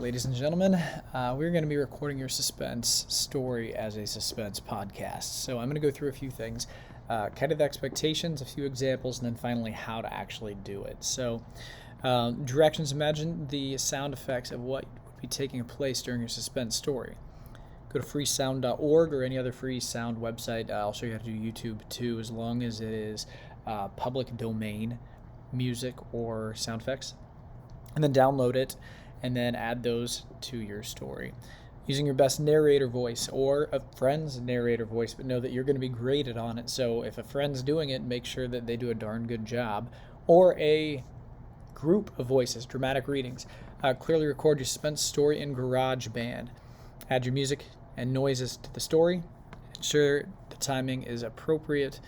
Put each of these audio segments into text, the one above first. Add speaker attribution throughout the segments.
Speaker 1: Ladies and gentlemen, we're going to be recording your suspense story as a suspense podcast. So I'm going to go through a few things, kind of the expectations, a few examples, and then finally how to actually do it. So directions, imagine the sound effects of what would be taking place during your suspense story. Go to freesound.org or any other free sound website. I'll show you how to do YouTube too, as long as it is public domain music or sound effects. And then download it and then add those to your story. Using your best narrator voice or a friend's narrator voice, but know that you're going to be graded on it. So if a friend's doing it, make sure that they do a darn good job. Or a group of voices, dramatic readings. Clearly record your suspense story in GarageBand. Add your music and noises to the story. Ensure the timing is appropriate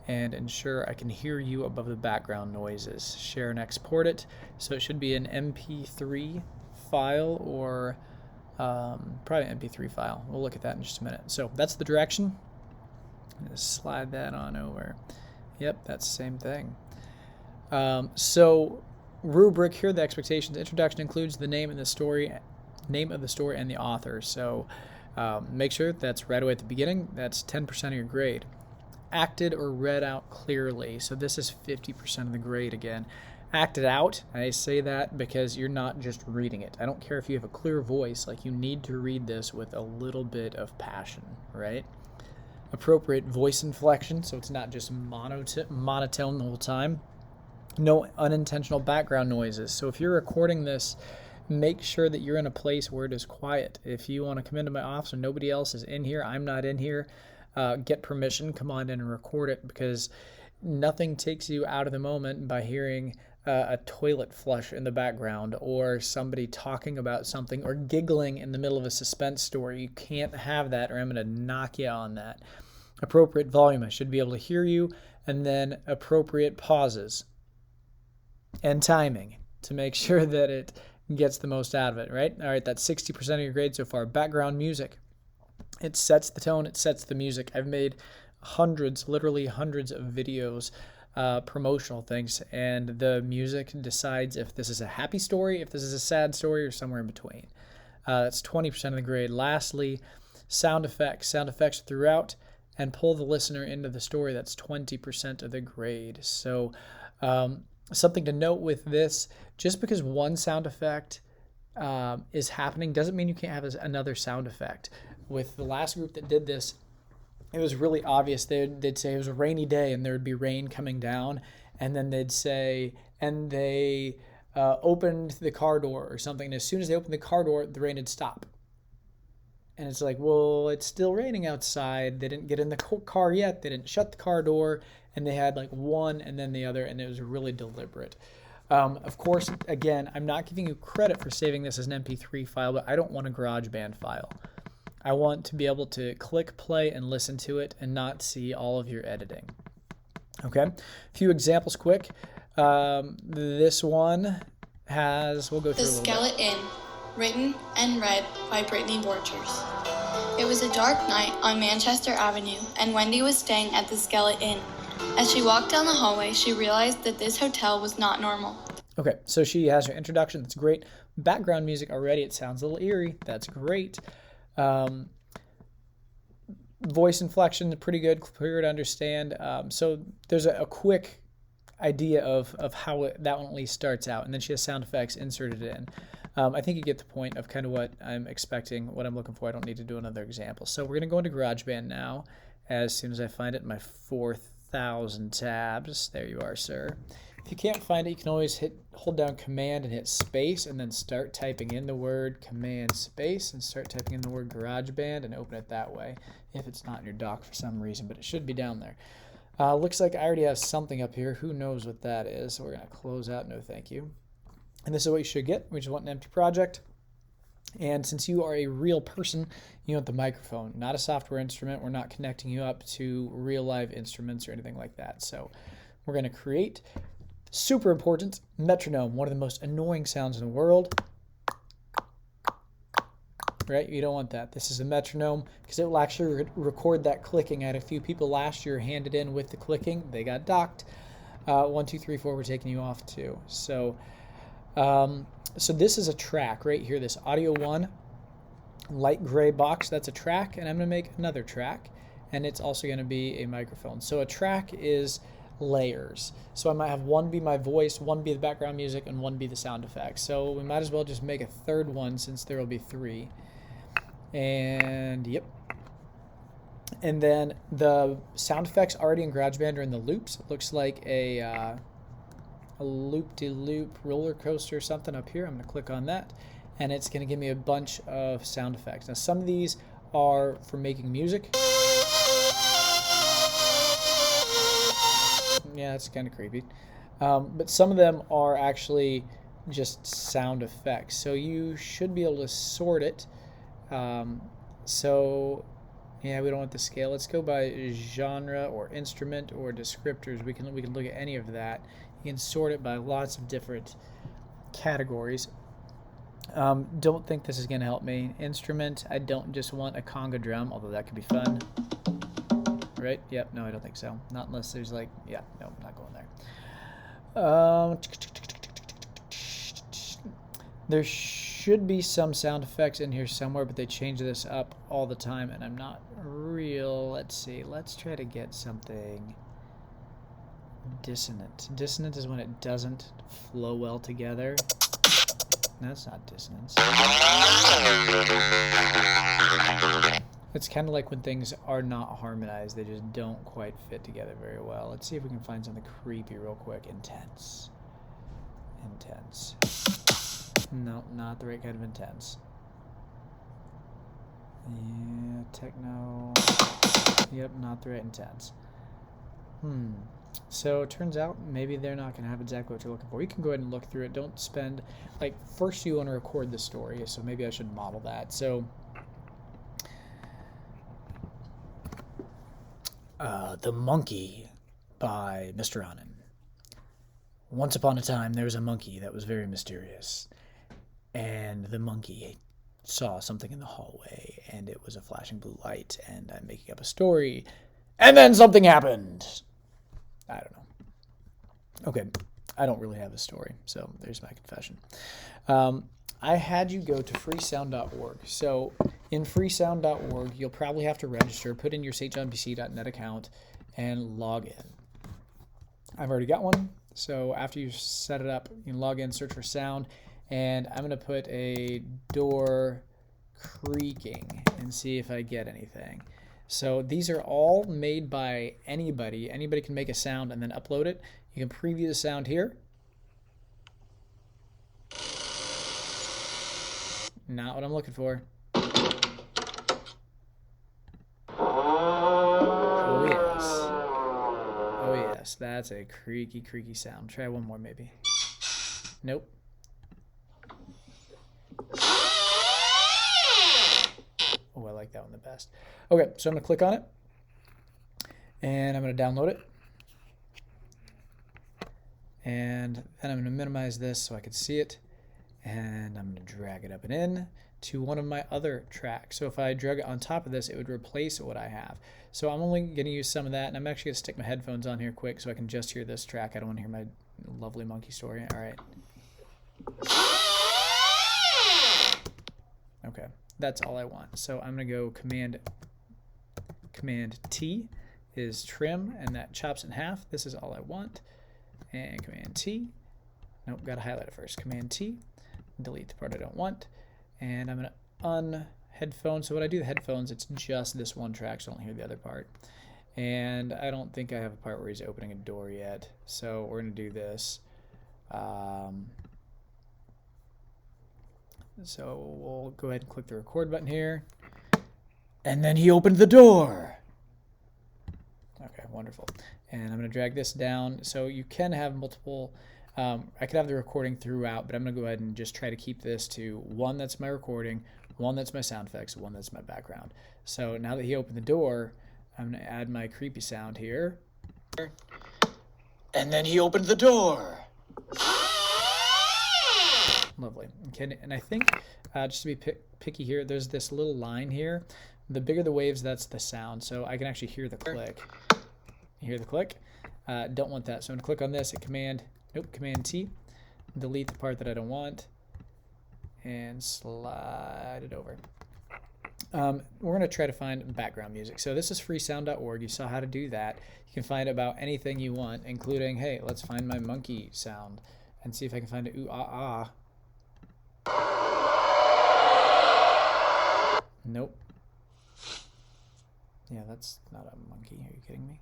Speaker 1: and ensure I can hear you above the background noises. Share and export it. So it should be an MP3 file or probably an MP3 file. We'll look at that in just a minute. So that's the direction. Just slide that on over. Yep, that's the same thing. So rubric here, the expectations. Introduction includes the name of the story and the author. So make sure that's right away at the beginning. That's 10% of your grade. Acted or read out clearly. So this is 50% of the grade again. Acted out, I say that because you're not just reading it. I don't care if you have a clear voice, like you need to read this with a little bit of passion, right? Appropriate voice inflection, so it's not just monotone the whole time. No unintentional background noises. So if you're recording this, make sure that you're in a place where it is quiet. If you want to come into my office and nobody else is in here, I'm not in here, get permission, come on in and record it, because nothing takes you out of the moment by hearing a toilet flush in the background or somebody talking about something or giggling in the middle of a suspense story. You can't have that or I'm going to knock you on that. Appropriate volume. I should be able to hear you. And then appropriate pauses and timing to make sure that it gets the most out of it, right? All right, that's 60% of your grade so far. Background music. It sets the tone. It sets the music. I've made literally hundreds of videos, promotional things, and the music decides if this is a happy story, if this is a sad story, or somewhere in between. That's 20% of the grade. Lastly, sound effects. Sound effects throughout and pull the listener into the story. That's 20% of the grade. So something to note with this, just because one sound effect is happening doesn't mean you can't have another sound effect. With the last group that did this, it was really obvious. They'd say it was a rainy day and there would be rain coming down, and then they'd say, and they opened the car door or something, and as soon as they opened the car door, the rain would stop. And it's like, well, it's still raining outside. They didn't get in the car yet. They didn't shut the car door, and they had like one and then the other, and it was really deliberate. Of course, again, I'm not giving you credit for saving this as an MP3 file, but I don't want a GarageBand file. I want to be able to click play and listen to it and not see all of your editing. Okay, a few examples quick. This one has, we'll go through
Speaker 2: The Skeleton, written and read by Brittany Borchers. It was a dark night on Manchester Avenue, and Wendy was staying at the Skeleton. As she walked down the hallway, she realized that this hotel was not normal.
Speaker 1: Okay, so she has her introduction. That's great. Background music already. It sounds a little eerie. That's great. Voice inflection is pretty good, clear to understand. So there's a quick idea of how that one at least starts out, and then she has sound effects inserted in. I think you get the point of kind of what I'm expecting, what I'm looking for. I don't need to do another example. So we're going to go into GarageBand now as soon as I find it in my 4,000 tabs. There you are, sir. If you can't find it, you can always hold down Command and hit space and then start typing in the word Command space and start typing in the word GarageBand and open it that way if it's not in your dock for some reason, but it should be down there. Looks like I already have something up here. Who knows what that is? So we're going to close out. No, thank you. And this is what you should get. We just want an empty project. And since you are a real person, you want the microphone, not a software instrument. We're not connecting you up to real live instruments or anything like that. So we're going to create, super important, metronome, one of the most annoying sounds in the world. Right? You don't want that. This is a metronome because it will actually record that clicking. I had a few people last year handed in with the clicking. They got docked. 1, 2, 3, 4, we're taking you off too. So So this is a track right here, this audio 1 light gray box, that's a track, and I'm going to make another track, and it's also going to be a microphone. So a track is layers. So I might have one be my voice, one be the background music, and one be the sound effects. So we might as well just make a third one since there will be 3. And yep. And then the sound effects already in GarageBand are in the loops. It looks like a loop-de-loop roller coaster or something up here. I'm going to click on that, and it's going to give me a bunch of sound effects. Now some of these are for making music. Yeah, it's kind of creepy. But some of them are actually just sound effects. So you should be able to sort it. So yeah, we don't want the scale. Let's go by genre or instrument or descriptors. We can look at any of that. You can sort it by lots of different categories. Don't think this is going to help me. Instrument, I don't just want a conga drum, although that could be fun. Right? Yep, no, I don't think so. Not unless there's like, yeah, no, I'm not going there. There should be some sound effects in here somewhere, but they change this up all the time, and I'm not real. Let's see. Let's try to get something dissonant. Dissonant is when it doesn't flow well together. No, that's not dissonance. It's kind of like when things are not harmonized. They just don't quite fit together very well. Let's see if we can find something creepy real quick. Intense. Intense. No, not the right kind of intense. Yeah, techno. Yep, not the right intense. So it turns out maybe they're not going to have exactly what you're looking for. You can go ahead and look through it. Don't spend, like, first you want to record the story, so maybe I should model that. So, The Monkey by Mr. Anand. Once upon a time, there was a monkey that was very mysterious. And the monkey saw something in the hallway, and it was a flashing blue light, and I'm making up a story. And then something happened. I don't know. Okay, I don't really have a story, so there's my confession. I had you go to freesound.org. So in freesound.org, you'll probably have to register, put in your stjohnpc.net account, and log in. I've already got one. So after you set it up, you can log in, search for sound, and I'm going to put a door creaking and see if I get anything. So these are all made by anybody. Anybody can make a sound and then upload it. You can preview the sound here. Not what I'm looking for. Oh yes. Oh yes, that's a creaky, creaky sound. Try one more maybe. Nope. Oh, I like that one the best. Okay, so I'm going to click on it, and I'm going to download it, and then I'm going to minimize this so I can see it, and I'm going to drag it up and in to one of my other tracks. So if I drag it on top of this, it would replace what I have. So I'm only going to use some of that, and I'm actually going to stick my headphones on here quick so I can just hear this track. I don't want to hear my lovely monkey story. All right. Okay, that's all I want. So I'm going to go Command T is trim, and that chops in half. This is all I want. And Command T. Nope, got to highlight it first. Command T. Delete the part I don't want. And I'm going to unheadphone. So when I do the headphones, it's just this one track, so I don't hear the other part. And I don't think I have a part where he's opening a door yet. So we're going to do this. So we'll go ahead and click the record button here. And then he opened the door. Okay, wonderful. And I'm going to drag this down. So you can have multiple, I could have the recording throughout, but I'm going to go ahead and just try to keep this to one that's my recording, one that's my sound effects, one that's my background. So now that he opened the door, I'm going to add my creepy sound here. And then he opened the door. Lovely. Okay, and I think, just to be picky here, there's this little line here. The bigger the waves, that's the sound. So I can actually hear the click. You hear the click? Don't want that. So I'm going to click on this at Command T. Delete the part that I don't want. and slide it over. We're going to try to find background music. So this is freesound.org. You saw how to do that. You can find about anything you want, including, hey, let's find my monkey sound and see if I can find a ooh, ah, ah. Nope. Yeah, that's not a monkey. Are you kidding me?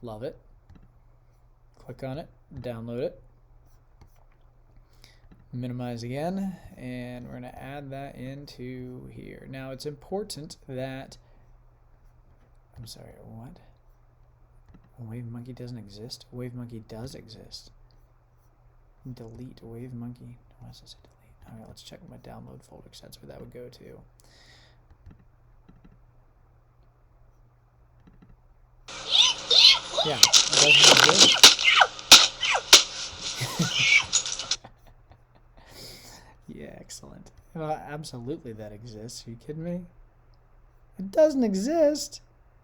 Speaker 1: Love it. Click on it, download it. Minimize again, and we're going to add that into here. Now it's important that, I'm sorry, what? Wave Monkey doesn't exist? Wave Monkey does exist. Delete Wave Monkey. Why does it say delete? All right, let's check my download folder because that's where that would go to. Yeah, it doesn't exist. Yeah, excellent. Well, absolutely that exists. Are you kidding me? It doesn't exist.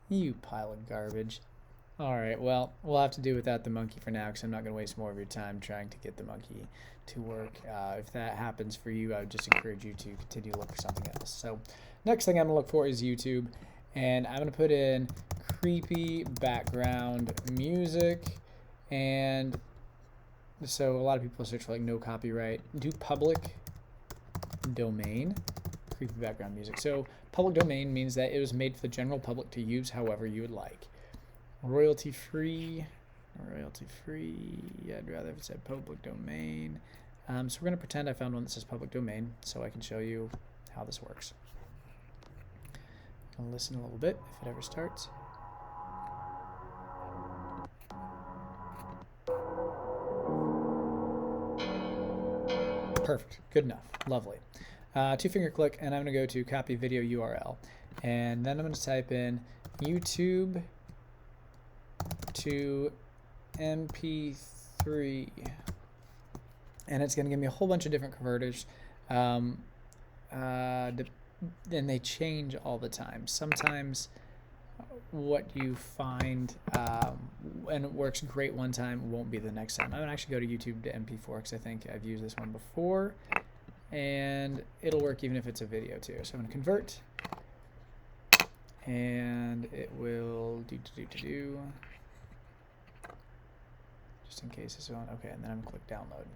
Speaker 1: You pile of garbage. All right, well, we'll have to do without the monkey for now because I'm not going to waste more of your time trying to get the monkey to work. If that happens for you, I would just encourage you to continue to look for something else. So next thing I'm going to look for is YouTube, and I'm going to put in creepy background music, and so a lot of people search for like no copyright. Do public domain creepy background music. So public domain means that it was made for the general public to use however you would like. Royalty free. Yeah, I'd rather if it said public domain. So we're going to pretend I found one that says public domain so I can show you how this works. I'll listen a little bit if it ever starts. Perfect. Good enough. Lovely. Two-finger click, and I'm going to go to copy video URL. And then I'm going to type in YouTube to MP3. And it's going to give me a whole bunch of different converters. And they change all the time. Sometimes what you find and it works great one time won't be the next time. I'm going to actually go to YouTube to MP4 because I think I've used this one before. And it'll work even if it's a video too. So I'm going to convert. And it will do. Just in case this one. Okay, and then I'm going to click download.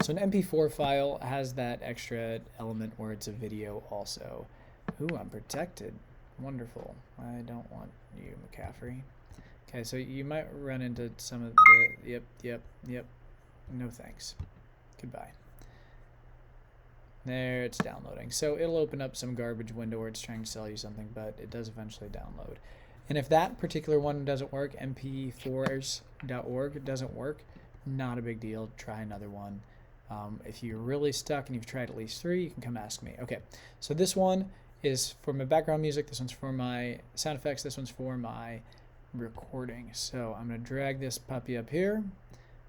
Speaker 1: So an MP4 file has that extra element where it's a video also. Ooh, I'm protected. Wonderful. I don't want you, McCaffrey. Okay, so you might run into some of the... Yep. No thanks. Goodbye. There, it's downloading. So it'll open up some garbage window where it's trying to sell you something, but it does eventually download. And if that particular one doesn't work, mp4s.org doesn't work, not a big deal. Try another one. If you're really stuck and you've tried at least 3, you can come ask me. Okay, so this one is for my background music. This one's for my sound effects. This one's for my recording. So I'm going to drag this puppy up here.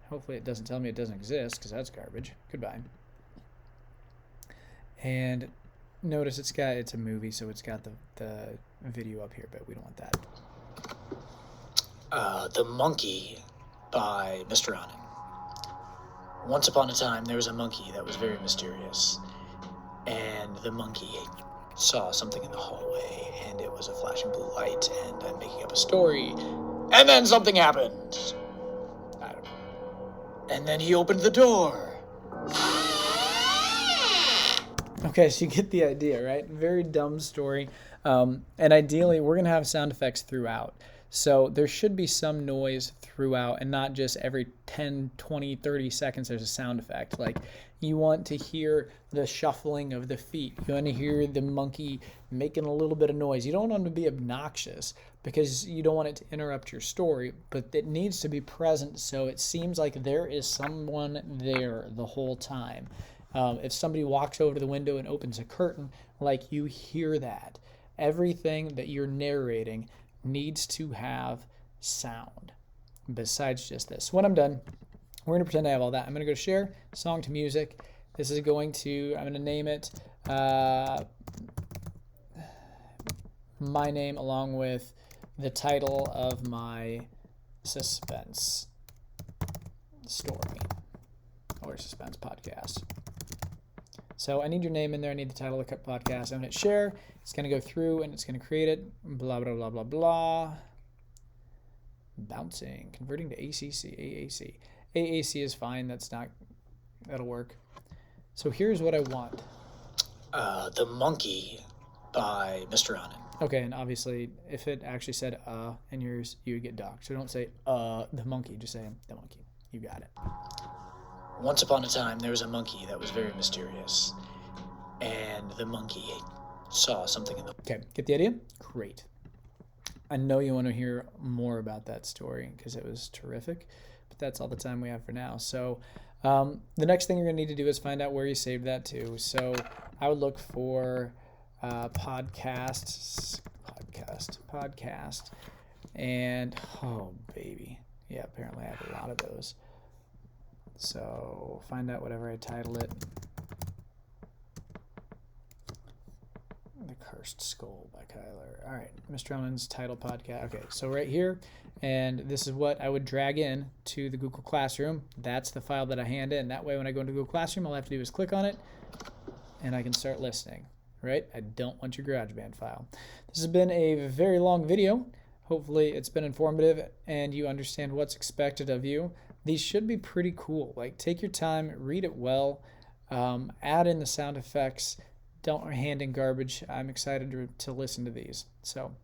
Speaker 1: Hopefully it doesn't tell me it doesn't exist because that's garbage. Goodbye. And notice it's a movie, so it's got the video up here, but we don't want that.
Speaker 3: The Monkey by Mr. Anand. Once upon a time, there was a monkey that was very mysterious. And the monkey saw something in the hallway, and it was a flashing blue light, and I'm making up a story. And then something happened. I don't know. And then he opened the door.
Speaker 1: Okay, so you get the idea, right? Very dumb story. And ideally, we're going to have sound effects throughout. So there should be some noise throughout and not just every 10, 20, 30 seconds there's a sound effect. Like you want to hear the shuffling of the feet. You want to hear the monkey making a little bit of noise. You don't want it to be obnoxious because you don't want it to interrupt your story, but it needs to be present so it seems like there is someone there the whole time. If somebody walks over to the window and opens a curtain, like you hear that. Everything that you're narrating needs to have sound besides just this. When I'm done, we're going to pretend I have all that. I'm going to go share, song to music. This is going to, I'm going to name it my name along with the title of my suspense story or suspense podcast. So I need your name in there. I need the title of the podcast. I'm going to hit share. It's going to go through and it's going to create it. Blah, blah, blah, blah, blah. Bouncing. Converting to ACC. AAC. AAC is fine. That'll work. So here's what I want.
Speaker 3: The Monkey by Mr. Anand.
Speaker 1: Okay, and obviously, if it actually said in yours, you would get docked. So don't say the monkey. Just say the monkey. You got it.
Speaker 3: Once upon a time, there was a monkey that was very mysterious. And the monkey saw something in the...
Speaker 1: Okay, get the idea? Great. I know you want to hear more about that story because it was terrific, but that's all the time we have for now. So the next thing you're going to need to do is find out where you saved that to. So I would look for podcast, and oh, baby. Yeah, apparently I have a lot of those. So find out whatever I title it. The Cursed Skull by Kyler. All right, Mr. Ellen's title podcast. Okay, so right here, and this is what I would drag in to the Google Classroom. That's the file that I hand in. That way, when I go into Google Classroom, all I have to do is click on it, and I can start listening. Right? I don't want your GarageBand file. This has been a very long video. Hopefully, it's been informative, and you understand what's expected of you. These should be pretty cool. Like, take your time, read it well, add in the sound effects. Don't hand in garbage. I'm excited to listen to these. So